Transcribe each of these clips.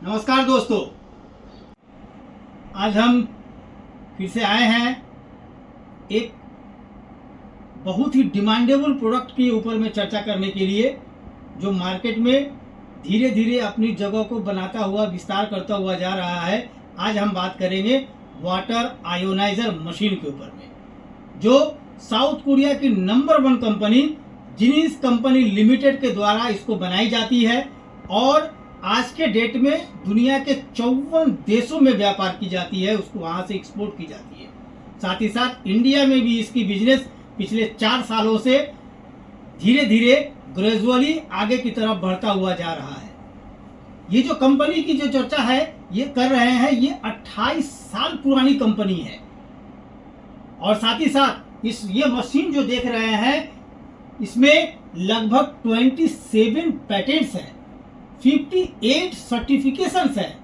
नमस्कार दोस्तों, आज हम फिर से आए हैं एक बहुत ही डिमांडेबल प्रोडक्ट के ऊपर में चर्चा करने के लिए, जो मार्केट में धीरे धीरे अपनी जगह को बनाता हुआ विस्तार करता हुआ जा रहा है। आज हम बात करेंगे वाटर आयोनाइजर मशीन के ऊपर में, जो साउथ कोरिया की नंबर 1 कंपनी जिनिस कंपनी लिमिटेड के द्वारा इसको बनाई जाती है और आज के डेट में दुनिया के 54 देशों में व्यापार की जाती है, उसको वहां से एक्सपोर्ट की जाती है। साथ ही साथ इंडिया में भी इसकी बिजनेस पिछले 4 सालों से धीरे धीरे ग्रेजुअली आगे की तरफ बढ़ता हुआ जा रहा है। ये जो कंपनी की जो चर्चा है ये कर रहे हैं, ये 28 साल पुरानी कंपनी है और साथ ही साथ ये मशीन जो देख रहे हैं इसमें लगभग 27 पैटेंट्स हैं, 58 सर्टिफिकेशंस है,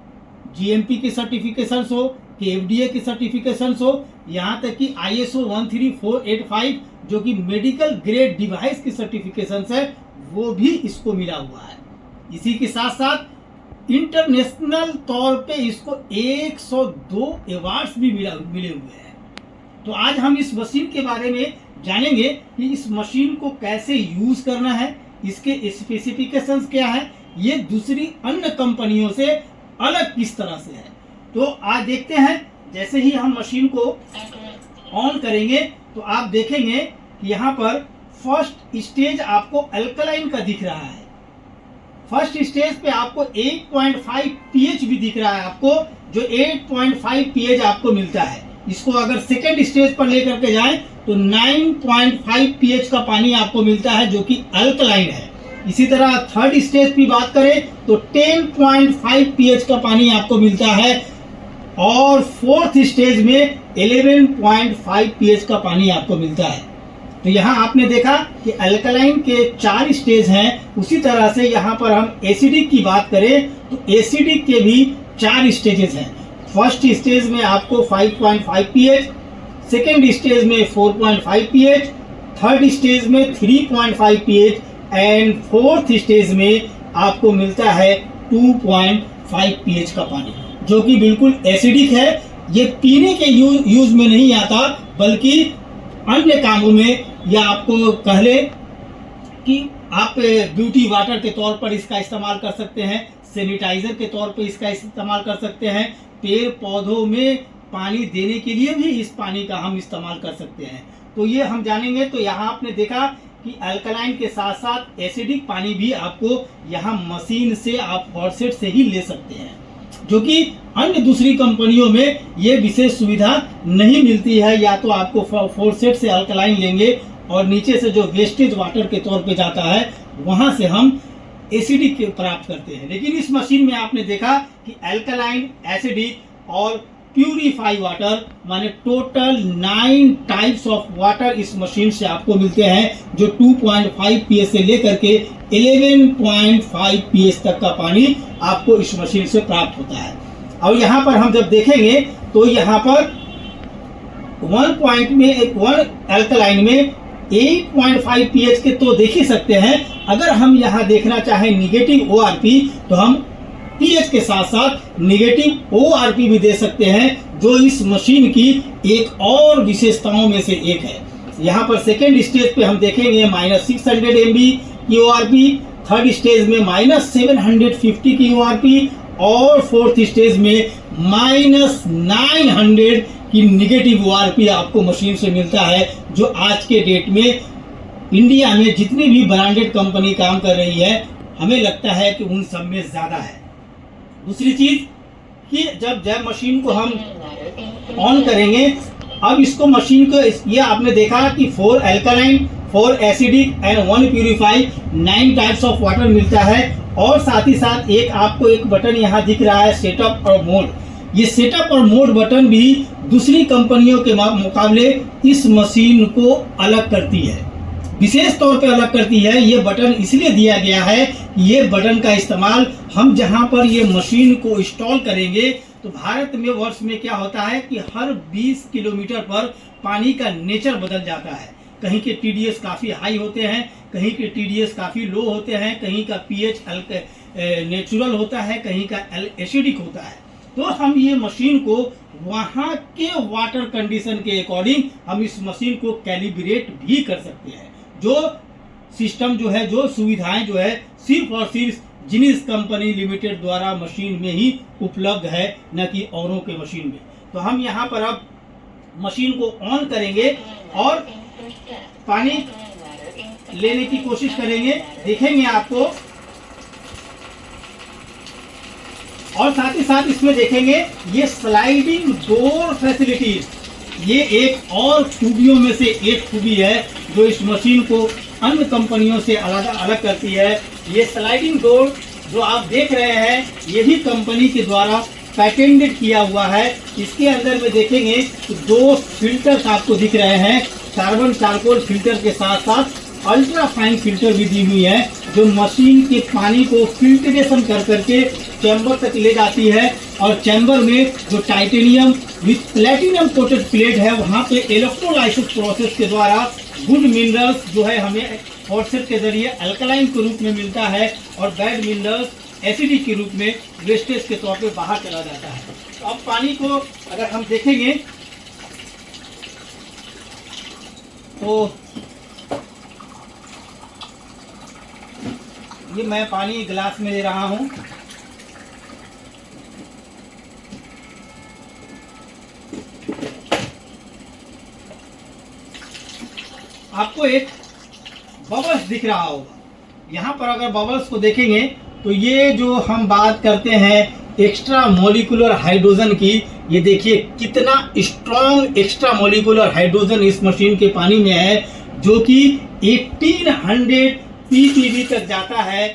जीएमपी की सर्टिफिकेशंस हो कि एफडीए की सर्टिफिकेशंस हो, यहाँ तक कि ISO 13485 जो कि मेडिकल ग्रेड डिवाइस की सर्टिफिकेशंस है वो भी इसको मिला हुआ है। इसी के साथ साथ इंटरनेशनल तौर पे इसको 102 अवार्ड्स भी मिले हुए हैं। तो आज हम इस मशीन के बारे में जानेंगे कि इस मशीन को कैसे यूज करना है, इसके स्पेसिफिकेशंस क्या है, ये दूसरी अन्य कंपनियों से अलग किस तरह से है। तो आज देखते हैं। जैसे ही हम मशीन को ऑन करेंगे तो आप देखेंगे कि यहाँ पर फर्स्ट स्टेज आपको अल्कलाइन का दिख रहा है। फर्स्ट स्टेज पे आपको 8.5 pH भी दिख रहा है आपको, जो 8.5 pH आपको मिलता है। इसको अगर सेकेंड स्टेज पर लेकर के जाएं तो 9.5 pH का पानी आपको मिलता है जो कि अल्कलाइन है। इसी तरह थर्ड स्टेज की बात करें तो 10.5 pH का पानी आपको मिलता है और फोर्थ स्टेज में 11.5 pH का पानी आपको मिलता है। तो यहाँ आपने देखा कि अल्कलाइन के 4 स्टेज हैं। उसी तरह से यहाँ पर हम एसिडिक की बात करें तो एसिडिक के भी 4 स्टेजेस हैं। फर्स्ट स्टेज में आपको 5.5 pH, सेकेंड स्टेज में 4.5 pH, थर्ड स्टेज में 3.5 pH एंड फोर्थ स्टेज में आपको मिलता है 2.5 pH का पानी, जो कि बिल्कुल एसिडिक है। ये पीने के यूज में नहीं आता, बल्कि अन्य कामों में, या आपको कह ले कि आप ब्यूटी वाटर के तौर पर इसका इस्तेमाल कर सकते हैं, सैनिटाइजर के तौर पर इसका इस्तेमाल कर सकते हैं, पेड़ पौधों में पानी देने के लिए भी इस पानी का हम इस्तेमाल कर सकते हैं। तो ये हम जानेंगे। तो यहाँ आपने देखा कि अल्कलाइन के साथ साथ एसिडिक पानी भी आपको यहाँ मशीन से आप फॉरसेट से ही ले सकते हैं, जो कि अन्य दूसरी कंपनियों में ये विशेष सुविधा नहीं मिलती है। या तो आपको फॉरसेट से अल्कलाइन लेंगे और नीचे से जो वेस्टेज वाटर के तौर पे जाता है वहां से हम एसिडिक प्राप्त करते हैं। लेकिन इस मशीन में आपने देखा कि अल्कलाइन, एसिडिक और प्यूरिफाई वाटर, माने टोटल 9 टाइप्स ऑफ वाटर इस मशीन से आपको मिलते हैं, जो 2.5 pH से लेकर के 11.5 pH तक का पानी आपको इस मशीन से प्राप्त होता है। और यहाँ पर हम जब देखेंगे तो यहाँ पर 1 अल्कलाइन में 8.5 pH के तो देख ही सकते हैं। अगर हम यहाँ देखना चाहें निगेटिव ORP तो हम pH के साथ साथ निगेटिव ORP भी दे सकते हैं, जो इस मशीन की एक और विशेषताओं में से एक है। यहाँ पर सेकेंड स्टेज पे हम देखेंगे -600 MB की ORP, थर्ड स्टेज में -750 की ORP और फोर्थ स्टेज में -900 की निगेटिव ORP आपको मशीन से मिलता है, जो आज के डेट में इंडिया में जितनी भी ब्रांडेड कंपनी काम कर रही है, हमें लगता है कि उन सब में ज्यादा है। दूसरी चीज कि जब मशीन को हम ऑन करेंगे, अब इसको मशीन को ये आपने देखा कि 4 alkaline, 4 acidic and 1 purify, 9 types of water मिलता है। और साथ ही साथ आपको एक बटन यहाँ दिख रहा है, सेटअप और मोड। ये सेटअप और मोड बटन भी दूसरी कंपनियों के मुकाबले इस मशीन को अलग करती है, विशेष तौर पे अलग करती है। ये बटन इसलिए दिया गया है, ये बटन का इस्तेमाल हम जहां पर ये मशीन को इंस्टॉल करेंगे तो भारत में वर्ष में क्या होता है कि हर 20 किलोमीटर पर पानी का नेचर बदल जाता है। कहीं के टीडीएस काफी हाई होते हैं, कहीं के टीडीएस काफी लो होते हैं, कहीं का पीएच नेचुरल होता है, कहीं का एसिडिक होता है। तो हम ये मशीन को वहाँ के वाटर कंडीशन के अकॉर्डिंग हम इस मशीन को कैलिब्रेट भी कर सकते हैं। जो सिस्टम जो है, जो सुविधाएं जो है, सिर्फ और सिर्फ जिनिस कंपनी लिमिटेड द्वारा मशीन में ही उपलब्ध है, न कि औरों के मशीन में। तो हम यहाँ पर अब मशीन को ऑन करेंगे और पानी लेने की कोशिश करेंगे, देखेंगे आपको, और साथ ही साथ इसमें देखेंगे ये स्लाइडिंग डोर फैसिलिटीज, ये एक और खूबियों में से एक खूबी है जो इस मशीन को अन्य कंपनियों से अलग करती है। ये स्लाइडिंग डोर जो आप देख रहे हैं, यही कंपनी के द्वारा पैटेंटेड किया हुआ है। इसके अंदर में देखेंगे तो 2 फिल्टर्स आपको दिख रहे हैं, कार्बन चारकोल फिल्टर के साथ साथ अल्ट्रा फाइन फिल्टर भी दी हुई है, जो मशीन के पानी को फिल्ट्रेशन कर करके चैम्बर तक ले जाती है। और चैम्बर में जो titanium with platinum coated plate है, वहाँ पे इलेक्ट्रोलाइसिस प्रोसेस के द्वारा गुड मिनरल्स जो है हमें फॉरसेट के जरिए अल्कलाइन के रूप में मिलता है, और बैड मिनरल्स एसिडिक के रूप में वेस्टेज के तौर पे बाहर चला जाता है। तो अब पानी को अगर हम देखेंगे तो ये मैं पानी गिलास में ले रहा हूँ। आपको एक बबल्स दिख रहा होगा, यहाँ पर अगर बबल्स को देखेंगे तो ये जो हम बात करते हैं एक्स्ट्रा मोलिकुलर हाइड्रोजन की, ये देखिए कितना स्ट्रॉन्ग एक्स्ट्रा मोलिकुलर हाइड्रोजन इस मशीन के पानी में है, जो कि 1800 ppb तक जाता है,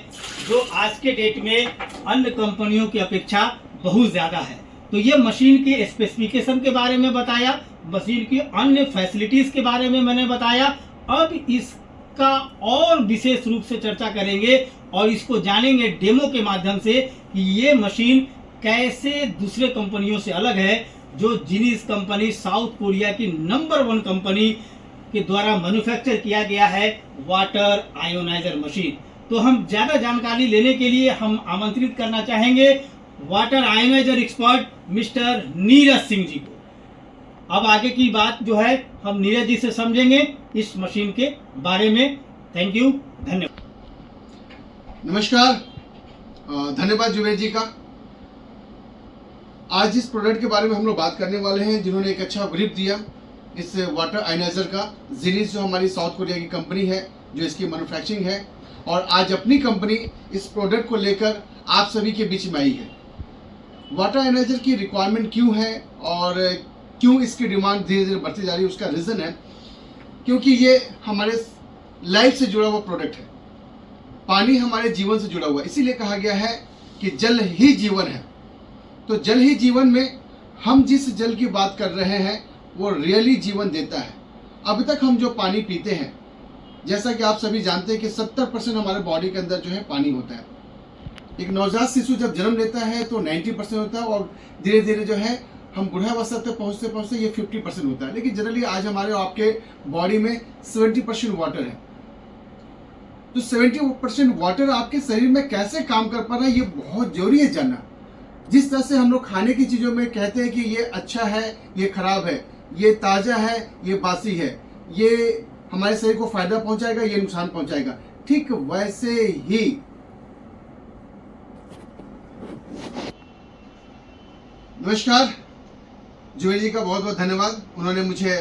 जो आज के डेट में अन्य कंपनियों की अपेक्षा बहुत ज़्यादा है। तो ये मशीन के स्पेसिफिकेशन के बारे में बताया, मशीन की अन्य फैसिलिटीज़ के बारे में मैंने बताया। अब इसका और विशेष रूप से चर्चा करेंगे और इसको जानेंगे डेमो के माध्यम से कि ये मशीन कैसे दूसरे कंपनियों से अलग है, जो जिनिस कंपनी साउथ कोरिया की नंबर 1 कंपनी के द्वारा मैन्युफैक्चर किया गया है वाटर आयोनाइजर मशीन। तो हम ज़्यादा जानकारी लेने के लिए हम आमंत्रित करना चाहेंगे water ioniser expert mister Neeraj Singh ji को। अब आगे की बात जो है हम नीरज जी से समझेंगे इस मशीन के बारे में। थैंक यू, धन्यवाद। नमस्कार, धन्यवाद जुबेर जी का। आज इस प्रोडक्ट के बारे में हम लोग बात करने वाले हैं, जिन्होंने एक अच्छा ब्रीफ दिया इस वाटर आयोनाइजर का। जिनिस जो हमारी साउथ कोरिया की कंपनी है, जो इसकी मैन्युफैक्चरिंग है, और आज अपनी कंपनी इस प्रोडक्ट को लेकर आप सभी के बीच में आई है। वाटर आयोनाइजर की रिक्वायरमेंट क्यों है और क्यों इसकी डिमांड धीरे धीरे बढ़ती जा रही है, उसका रीज़न है क्योंकि ये हमारे लाइफ से जुड़ा हुआ प्रोडक्ट है। पानी हमारे जीवन से जुड़ा हुआ है, इसीलिए कहा गया है कि जल ही जीवन है। तो जल ही जीवन में हम जिस जल की बात कर रहे हैं वो रियली जीवन देता है। अभी तक हम जो पानी पीते हैं, जैसा कि आप सभी जानते हैं कि 70% हमारे बॉडी के अंदर जो है पानी होता है। एक नवजात शिशु जब जन्म लेता है तो 90% होता है, और धीरे धीरे जो है हम बुढ़ावस्था तक पहुँचते पहुँचते ये 50% होता है। लेकिन जनरली आज हमारे आपके बॉडी में 70% वाटर है। तो 70% वाटर आपके शरीर में कैसे काम कर पा रहा है, ये बहुत जरूरी है जानना। जिस तरह से हम लोग खाने की चीज़ों में कहते हैं कि ये अच्छा है, ये खराब है, ये ताज़ा है, ये बासी है, ये हमारे शरीर को फायदा पहुंचाएगा, ये नुकसान पहुंचाएगा, ठीक वैसे ही नमस्कार, जुबेर जी का बहुत बहुत धन्यवाद। उन्होंने मुझे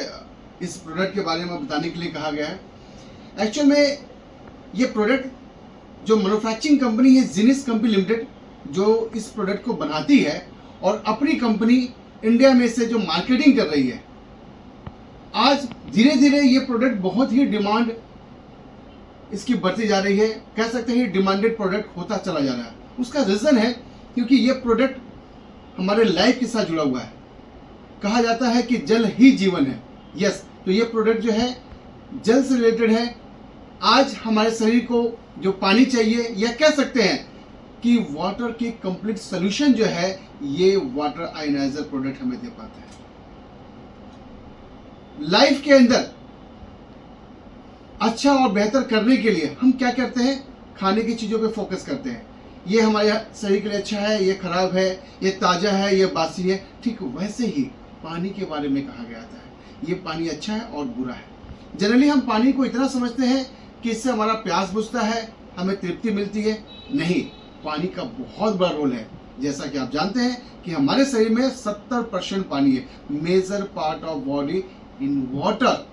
इस प्रोडक्ट के बारे में बताने के लिए कहा गया है। एक्चुअल में ये प्रोडक्ट जो मैन्युफैक्चरिंग कंपनी है जिनिस कंपनी लिमिटेड, जो इस प्रोडक्ट को बनाती है और अपनी कंपनी इंडिया में से जो मार्केटिंग कर रही है, आज धीरे धीरे ये प्रोडक्ट बहुत ही डिमांड इसकी बढ़ती जा रही है। कह सकते हैं डिमांडेड प्रोडक्ट होता चला जा रहा है। उसका रीज़न है क्योंकि ये प्रोडक्ट हमारे लाइफ के साथ जुड़ा हुआ है। कहा जाता है कि जल ही जीवन है। यस, तो ये प्रोडक्ट जो है जल से रिलेटेड है। आज हमारे शरीर को जो पानी चाहिए, या कह सकते हैं कि वाटर की कंप्लीट सोल्यूशन जो है, ये वाटर आयोनाइजर प्रोडक्ट हमें दे पाता है। लाइफ के अंदर अच्छा और बेहतर करने के लिए हम क्या करते हैं, खाने की चीज़ों पे फोकस करते हैं। ये हमारे शरीर के लिए अच्छा है, ये खराब है, ये ताज़ा है, ये बासी है, ठीक वैसे ही पानी के बारे में कहा गया था, ये पानी अच्छा है और बुरा है। जनरली हम पानी को इतना समझते हैं कि इससे हमारा प्यास बुझता है, हमें तृप्ति मिलती है। नहीं, पानी का बहुत बड़ा रोल है। जैसा कि आप जानते हैं कि हमारे शरीर में 70% पानी है। Major part of body in water.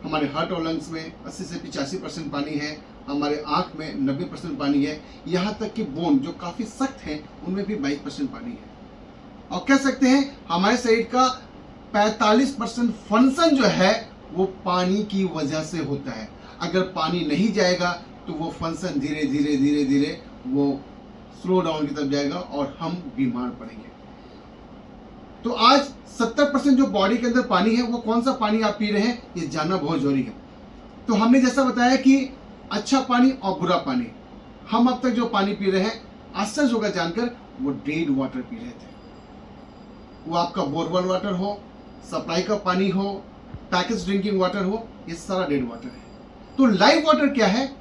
हमारे हार्ट और लंग्स में 80 से 85% पानी है, हमारे आंख में 90% पानी है, यहाँ तक कि बोन जो काफ़ी सख्त हैं उनमें भी 22% पानी है। और कह सकते हैं हमारे शरीर का 45% फंक्शन जो है वो पानी की वजह से होता है। अगर पानी नहीं जाएगा तो वो फंक्शन धीरे धीरे धीरे धीरे वो स्लो डाउन की तरफ जाएगा और हम बीमार पड़ेंगे। तो आज 70% जो बॉडी के अंदर पानी है वो कौन सा पानी आप पी रहे हैं ये जानना बहुत जरूरी है। तो हमने जैसा बताया कि अच्छा पानी और बुरा पानी, हम अब तक जो पानी पी रहे हैं आश्चर्य होगा जानकर वो डेड वाटर पी रहे थे। वो आपका बोरवेल वाटर हो, सप्लाई का पानी हो, पैकेज ड्रिंकिंग वाटर हो, ये सारा डेड वाटर है। तो लाइव वाटर क्या है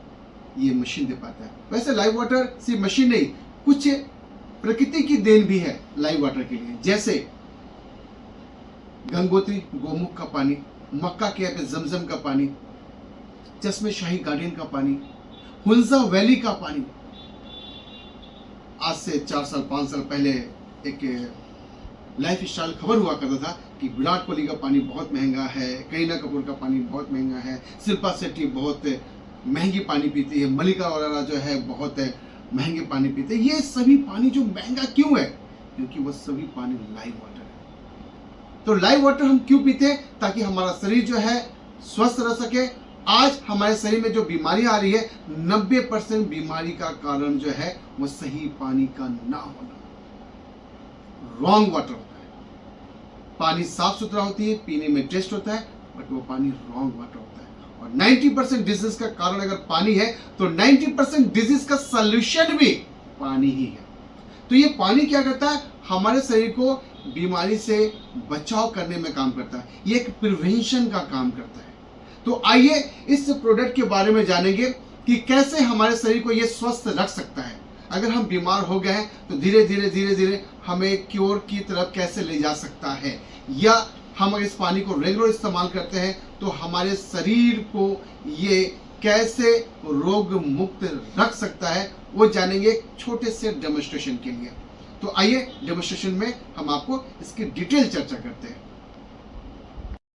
ये मशीन दे पाता है। वैसे लाइव वाटर सिर्फ मशीन नहीं, कुछ प्रकृति की देन भी है लाइव वाटर के लिए। जैसे गंगोत्री गोमुख का पानी, मक्का के यहाँ पे जमजम का पानी, चश्मे शाही गार्डन का पानी, हुंजा वैली का पानी। आज से 4 साल 5 साल पहले एक लाइफ स्टाइल खबर हुआ करता था कि विराट कोहली का पानी बहुत महंगा है, करीना कपूर का पानी बहुत महंगा है, शिल्पा शेट्टी बहुत महंगी पानी पीती है, मलिका अरोड़ा जो है बहुत महंगे पानी पीते हैं। ये सभी पानी जो महंगा क्यों है? क्योंकि वो सभी पानी लाइव वाटर है। तो लाइव वाटर हम क्यों पीते हैं? ताकि हमारा शरीर जो है स्वस्थ रह सके। आज हमारे शरीर में जो बीमारी आ रही है 90% बीमारी का कारण जो है वो सही पानी का ना होना, रॉन्ग वाटर होता है। पानी साफ सुथरा होती है, पीने में टेस्ट होता है, बट वो पानी रॉन्ग वाटर होता है। और 90% डिजीज का कारण अगर पानी है तो 90% डिजीज का सॉल्यूशन भी पानी ही है। तो ये पानी क्या करता है? हमारे शरीर को बीमारी से बचाव करने में काम करता है, ये एक प्रिवेंशन का काम करता है। तो आइए इस प्रोडक्ट के बारे में जानेंगे कि कैसे हमारे शरीर को ये स्वस्थ रख सकता है। अगर हम बीमार हो गए हैं तो धीरे धीरे हमें क्योर की तरफ कैसे ले जा सकता है, या हम अगर इस पानी को रेगुलर इस्तेमाल करते हैं तो हमारे शरीर को ये कैसे रोग मुक्त रख सकता है, वो जानेंगे एक छोटे से डेमोन्स्ट्रेशन के लिए। तो आइए डेमोन्स्ट्रेशन में हम आपको इसकी डिटेल चर्चा करते हैं।